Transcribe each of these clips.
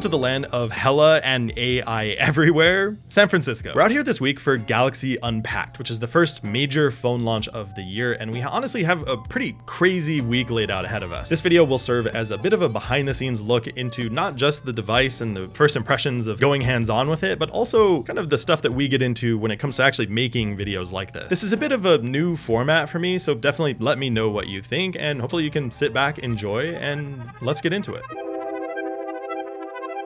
to the land of hella and AI everywhere, San Francisco. We're out here this week for Galaxy Unpacked, which is the first major phone launch of the year, and we honestly have a pretty crazy week laid out ahead of us. This video will serve as a bit of a behind the scenes look into not just the device and the first impressions of going hands-on with it, but also kind of the stuff that we get into when it comes to actually making videos like this. This is a bit of a new format for me, so definitely let me know what you think, and hopefully you can sit back, enjoy, and let's get into it.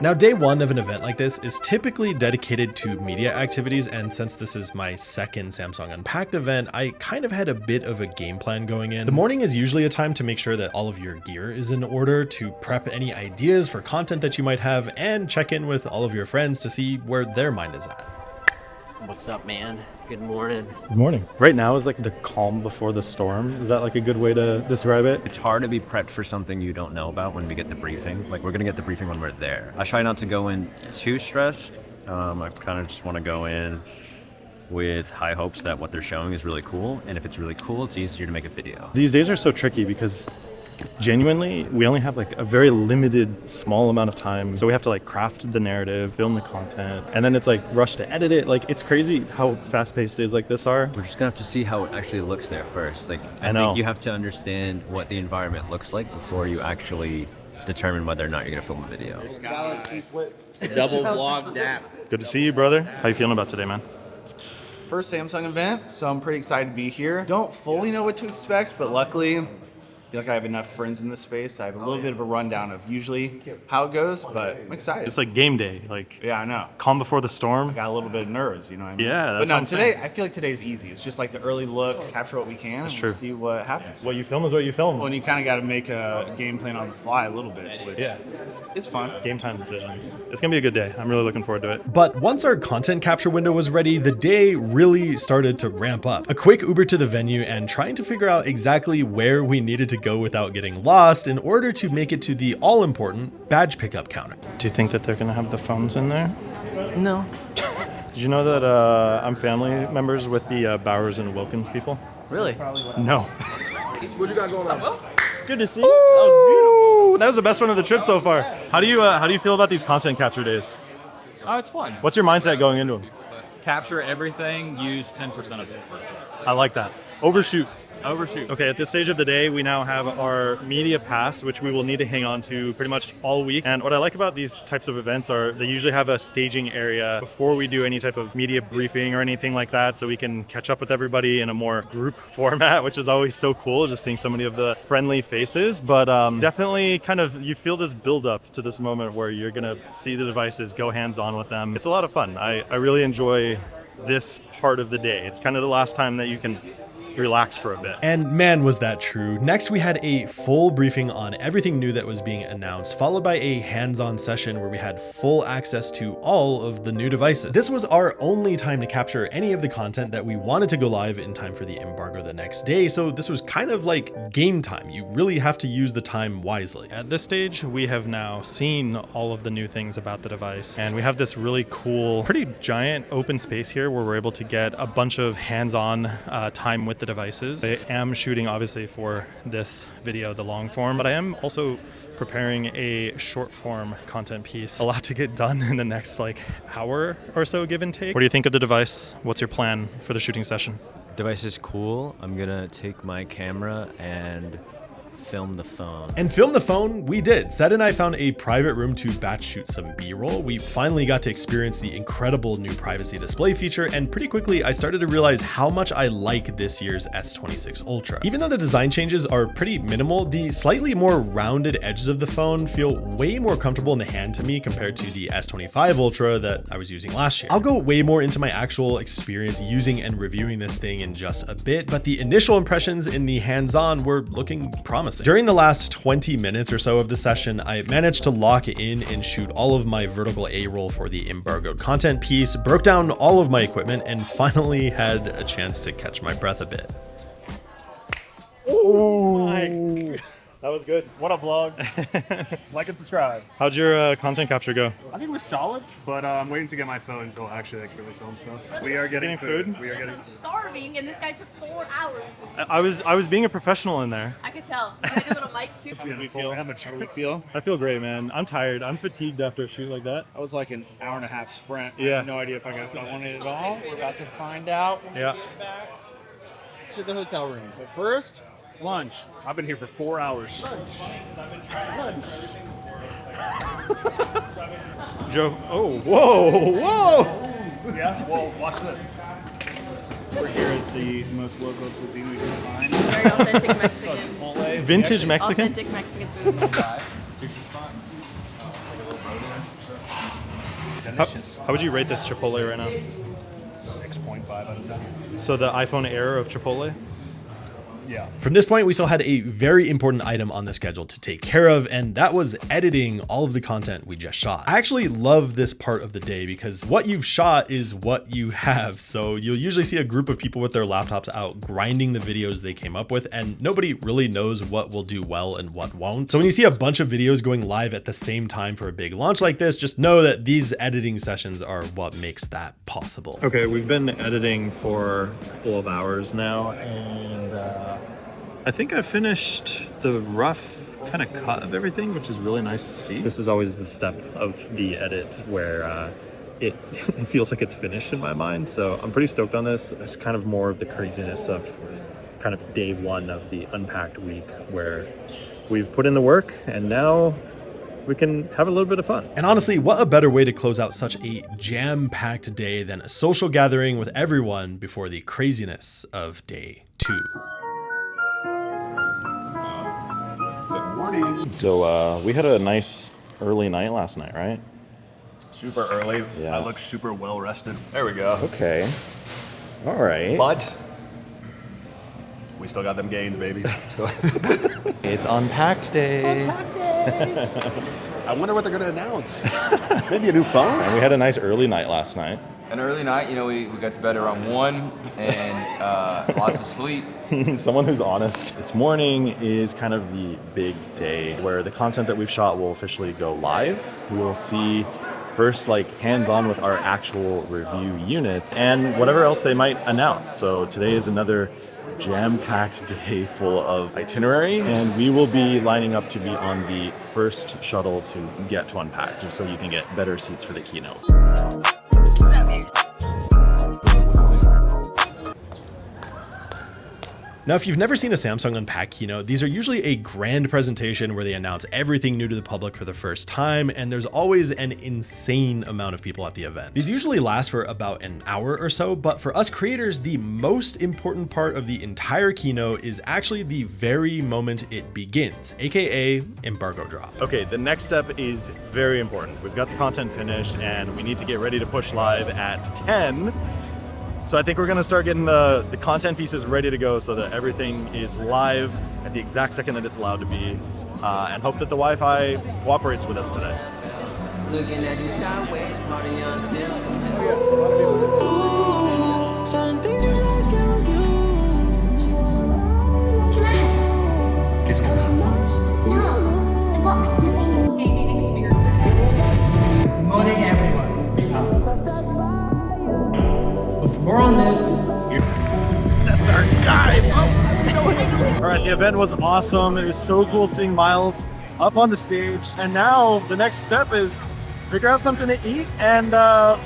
Now, day one of an event like this is typically dedicated to media activities, and since this is my second Samsung Unpacked event, I kind of had a bit of a game plan going in. The morning is usually a time to make sure that all of your gear is in order, to prep any ideas for content that you might have, and check in with all of your friends to see where their mind is at. What's up, man? Good morning. Good morning. Right now is like the calm before the storm. Is that like a good way to describe it? It's hard to be prepped for something you don't know about when we get the briefing. Like, we're gonna get the briefing when we're there. I try not to go in too stressed. I kind of just want to go in with high hopes that what they're showing is really cool. And if it's really cool, it's easier to make a video. These days are so tricky because genuinely, we only have like a very limited small amount of time. So we have to like craft the narrative, film the content, and then it's like rush to edit it. Like, it's crazy how fast-paced days like this are. We're just gonna have to see how it actually looks there first. Like, I know. think you have to understand what the environment looks like before you actually determine whether or not you're gonna film a video. Double vlog nap. Good to see you, brother. How you feeling about today, man? First Samsung event, so I'm pretty excited to be here. Don't fully know what to expect, but luckily, I feel like I have enough friends in this space. I have a little bit of a rundown of usually how it goes, but I'm excited. It's like game day, like Yeah, I know. calm before the storm. Got a little bit of nerves, you know what I mean? Yeah, that's But no, what I'm today, saying. I feel like today's easy. It's just like the early look, capture what we can, and true. we'll see what happens. What you film is what you film. Well, and you kind of got to make a game plan on the fly a little bit, which Yeah. it's fun. Game time decisions. It's gonna be a good day. I'm really looking forward to it. But once our content capture window was ready, the day really started to ramp up. A quick Uber to the venue and trying to figure out exactly where we needed to go without getting lost in order to make it to the all-important badge pickup counter. Do you think that they're gonna have the phones in there? No. Did you know that I'm family members with the Bowers and Wilkins people? Really? No. What you got going on? Good to see you. That was beautiful. That was the best one of the trip so far. How do you feel about these content capture days? Oh, it's fun. What's your mindset going into them? Capture everything, use 10% of it. I like that. Overshoot. Overshoot. Okay, at this stage of the day, we now have our media pass, which we will need to hang on to pretty much all week. And what I like about these types of events are they usually have a staging area before we do any type of media briefing or anything like that, so we can catch up with everybody in a more group format, which is always so cool, just seeing so many of the friendly faces. But definitely kind of, you feel this build up to this moment where you're gonna see the devices, go hands-on with them. It's a lot of fun. I really enjoy this part of the day. It's kind of the last time that you can relax for a bit. And man, was that true. Next, we had a full briefing on everything new that was being announced, followed by a hands-on session where we had full access to all of the new devices. This was our only time to capture any of the content that we wanted to go live in time for the embargo the next day, so this was kind of like game time. You really have to use the time wisely. At this stage, we have now seen all of the new things about the device, and we have this really cool, pretty giant open space here where we're able to get a bunch of hands-on time with the devices. I am shooting obviously for this video, the long form, but I am also preparing a short form content piece. A lot to get done in the next like hour or so, give and take. What do you think of the device? What's your plan for the shooting session? Device is cool. I'm gonna take my camera and film the phone. And film the phone, we did. Seth and I found a private room to batch shoot some B-roll. We finally got to experience the incredible new privacy display feature, and pretty quickly I started to realize how much I like this year's S26 Ultra. Even though the design changes are pretty minimal, the slightly more rounded edges of the phone feel way more comfortable in the hand to me compared to the S25 Ultra that I was using last year. I'll go way more into my actual experience using and reviewing this thing in just a bit, but the initial impressions in the hands-on were looking promising. During the last 20 minutes or so of the session, I managed to lock in and shoot all of my vertical A-roll for the embargoed content piece, broke down all of my equipment, and finally had a chance to catch my breath a bit. Oh, That was good. What up, vlog? Like and subscribe. How'd your content capture go? I think it was solid, but I'm waiting to get my phone until actually I can really film stuff. We are getting food. We are getting. I'm starving, and this guy took 4 hours. I was being a professional in there. I could tell. I had a little mic too. How do we feel? I feel great, man. I'm tired. I'm fatigued after a shoot like that. I was like an hour and a half sprint. I Yeah. have no idea if I got film on it at all. We're about to find out Yeah. to the hotel room. But first, lunch. I've been here for 4 hours. Joe. Oh, whoa. Yeah. Well, watch this. We're here at the most local cuisine we can find. Very authentic Mexican. Chipotle. Vintage Mexican? Authentic Mexican food. How would you rate this Chipotle right now? 6.5 out of 10. So the iPhone Air of Chipotle? Yeah. From this point, we still had a very important item on the schedule to take care of, and that was editing all of the content we just shot. I actually love this part of the day because what you've shot is what you have. So you'll usually see a group of people with their laptops out grinding the videos they came up with, and nobody really knows what will do well and what won't. So when you see a bunch of videos going live at the same time for a big launch like this, just know that these editing sessions are what makes that possible. Okay, we've been editing for a couple of hours now, and I think I finished the rough kind of cut of everything, which is really nice to see. This is always the step of the edit where it feels like it's finished in my mind, so I'm pretty stoked on this. It's kind of more of the craziness of kind of day one of the Unpacked week, where we've put in the work and now we can have a little bit of fun. And honestly, what a better way to close out such a jam-packed day than a social gathering with everyone before the craziness of day 2. So we had a nice early night last night, right? Super early. Yeah. I look super well rested. There we go. Okay. All right. But we still got them gains, baby. Still. It's Unpacked Day. I wonder what they're gonna announce. Maybe a new phone. And we had a nice early night last night. An early night, you know, we got to bed around 1 and lots of sleep. Someone who's honest. This morning is kind of the big day where the content that we've shot will officially go live. We will see first like hands-on with our actual review units and whatever else they might announce. So today is another jam-packed day full of itinerary, and we will be lining up to be on the first shuttle to get to Unpacked, just so you can get better seats for the keynote. Now, if you've never seen a Samsung Unpacked keynote, these are usually a grand presentation where they announce everything new to the public for the first time, and there's always an insane amount of people at the event. These usually last for about an hour or so, but for us creators, the most important part of the entire keynote is actually the very moment it begins, aka embargo drop. Okay, the next step is very important. We've got the content finished and we need to get ready to push live at 10. So I think we're gonna start getting the content pieces ready to go so that everything is live at the exact second that it's allowed to be, and hope that the Wi-Fi cooperates with us today. Looking at you sideways, party until certain things you just can't refuse. Can I have Kids can have phones. No, the box is a gaming experience. Good morning, everyone. We're on this. That's our guy. All right, the event was awesome. It was so cool seeing Miles up on the stage. And now the next step is figure out something to eat and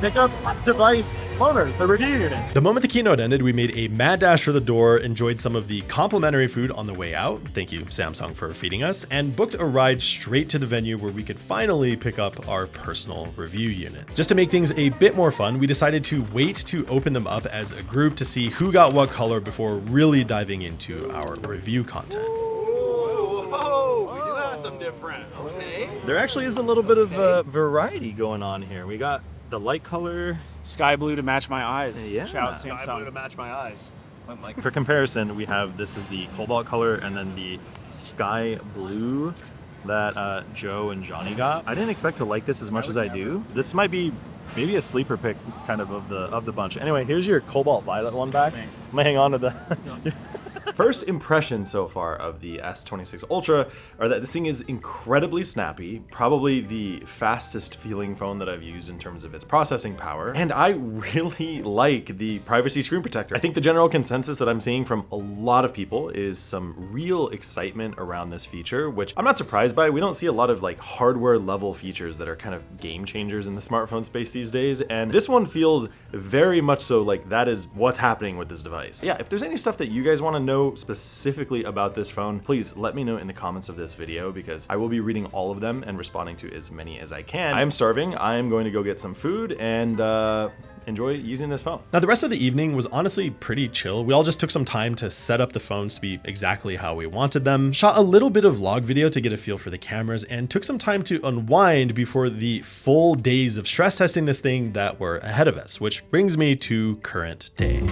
pick up device loaners, the review units. The moment the keynote ended, we made a mad dash for the door, enjoyed some of the complimentary food on the way out, thank you Samsung for feeding us, and booked a ride straight to the venue where we could finally pick up our personal review units. Just to make things a bit more fun, we decided to wait to open them up as a group to see who got what color before really diving into our review content. Something different. Okay. There actually is a little bit of variety going on here. We got the light color. Sky blue to match my eyes. Yeah. Shout Sky Samsung. blue to match my eyes. For comparison, we have this is the cobalt color and then the sky blue that Joe and Johnny got. I didn't expect to like this as much as I do. This might be maybe a sleeper pick kind of the bunch. Anyway, here's your cobalt violet one back. Thanks. I'm gonna hang on to the First impressions so far of the S26 Ultra are that this thing is incredibly snappy, probably the fastest feeling phone that I've used in terms of its processing power, and I really like the privacy screen protector. I think the general consensus that I'm seeing from a lot of people is some real excitement around this feature, which I'm not surprised by. We don't see a lot of like hardware level features that are kind of game changers in the smartphone space these days, and this one feels very much so like that is what's happening with this device. Yeah, if there's any stuff that you guys want to know specifically about this phone, please let me know in the comments of this video, because I will be reading all of them and responding to as many as I can. I am starving. I am going to go get some food and enjoy using this phone. Now, the rest of the evening was honestly pretty chill. We all just took some time to set up the phones to be exactly how we wanted them, shot a little bit of vlog video to get a feel for the cameras, and took some time to unwind before the full days of stress testing this thing that were ahead of us, which brings me to current day.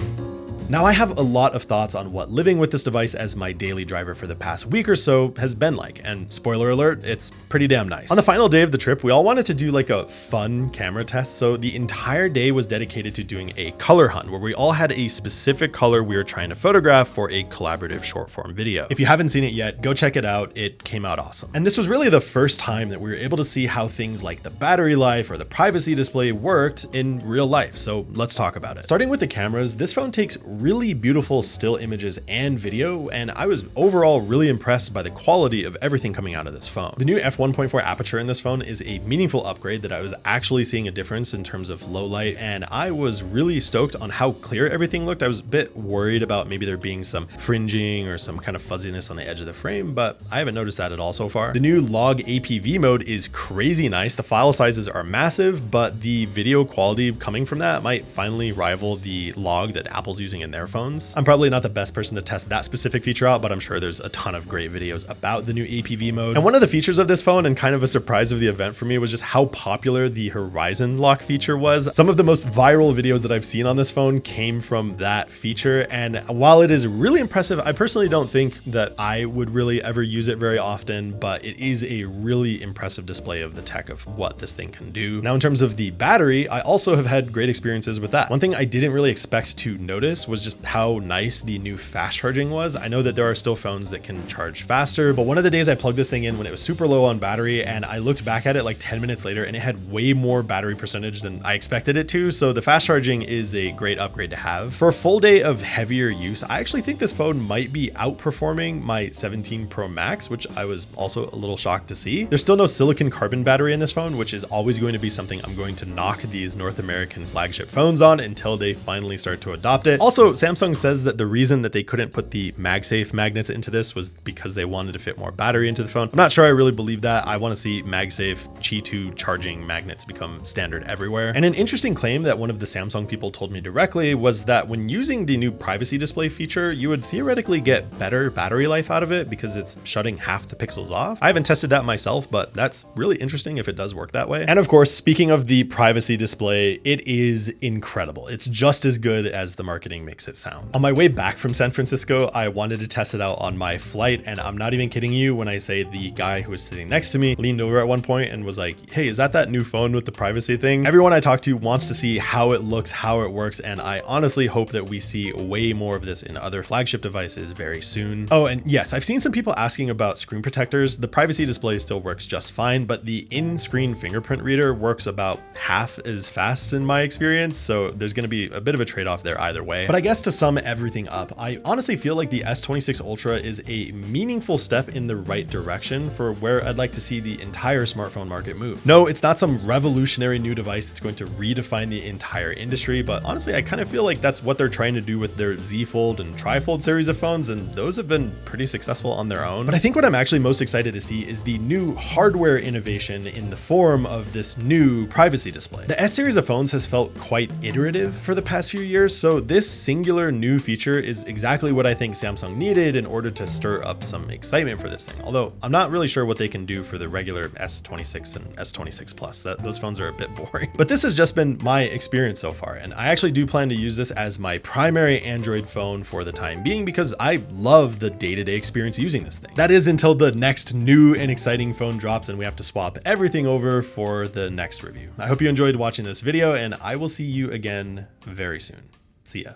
Now, I have a lot of thoughts on what living with this device as my daily driver for the past week or so has been like, and spoiler alert, it's pretty damn nice. On the final day of the trip, we all wanted to do like a fun camera test, so the entire day was dedicated to doing a color hunt where we all had a specific color we were trying to photograph for a collaborative short form video. If you haven't seen it yet, go check it out. It came out awesome. And this was really the first time that we were able to see how things like the battery life or the privacy display worked in real life, so let's talk about it. Starting with the cameras, this phone takes really beautiful still images and video, and I was overall really impressed by the quality of everything coming out of this phone. The new f1.4 aperture in this phone is a meaningful upgrade that I was actually seeing a difference in terms of low light, and I was really stoked on how clear everything looked. I was a bit worried about maybe there being some fringing or some kind of fuzziness on the edge of the frame, but I haven't noticed that at all so far. The new log APV mode is crazy nice. The file sizes are massive, but the video quality coming from that might finally rival the log that Apple's using in their phone. I'm probably not the best person to test that specific feature out, but I'm sure there's a ton of great videos about the new APV mode. And one of the features of this phone, and kind of a surprise of the event for me, was just how popular the horizon lock feature was. Some of the most viral videos that I've seen on this phone came from that feature, and while it is really impressive, I personally don't think that I would really ever use it very often, but it is a really impressive display of the tech of what this thing can do. Now, in terms of the battery, I also have had great experiences with that. One thing I didn't really expect to notice was just how nice the new fast charging was. I know that there are still phones that can charge faster, but one of the days I plugged this thing in when it was super low on battery, and I looked back at it like 10 minutes later and it had way more battery percentage than I expected it to. So the fast charging is a great upgrade to have. For a full day of heavier use, I actually think this phone might be outperforming my 17 Pro Max, which I was also a little shocked to see. There's still no silicon carbon battery in this phone, which is always going to be something I'm going to knock these North American flagship phones on until they finally start to adopt it. Also, Samsung says that the reason that they couldn't put the MagSafe magnets into this was because they wanted to fit more battery into the phone. I'm not sure I really believe that. I want to see MagSafe Qi 2 charging magnets become standard everywhere. And an interesting claim that one of the Samsung people told me directly was that when using the new privacy display feature, you would theoretically get better battery life out of it because it's shutting half the pixels off. I haven't tested that myself, but that's really interesting if it does work that way. And of course, speaking of the privacy display, it is incredible. It's just as good as the marketing makes it sound. On my way back from San Francisco, I wanted to test it out on my flight, and I'm not even kidding you when I say the guy who was sitting next to me leaned over at one point and was like, "Hey, is that new phone with the privacy thing?" Everyone I talk to wants to see how it looks, how it works, and I honestly hope that we see way more of this in other flagship devices very soon. Oh, and yes, I've seen some people asking about screen protectors. The privacy display still works just fine, but the in-screen fingerprint reader works about half as fast in my experience, so there's going to be a bit of a trade-off there either way. But I guess to sum everything up, I honestly feel like the S26 Ultra is a meaningful step in the right direction for where I'd like to see the entire smartphone market move. No, it's not some revolutionary new device that's going to redefine the entire industry, but honestly, I kind of feel like that's what they're trying to do with their Z Fold and Tri Fold series of phones, and those have been pretty successful on their own. But I think what I'm actually most excited to see is the new hardware innovation in the form of this new privacy display. The S series of phones has felt quite iterative for the past few years, so this singular new feature is exactly what I think Samsung needed in order to stir up some excitement for this thing. Although I'm not really sure what they can do for the regular S26 and S26 Plus. Those phones are a bit boring. But this has just been my experience so far, and I actually do plan to use this as my primary Android phone for the time being because I love the day-to-day experience using this thing. That is until the next new and exciting phone drops and we have to swap everything over for the next review. I hope you enjoyed watching this video, and I will see you again very soon. See ya.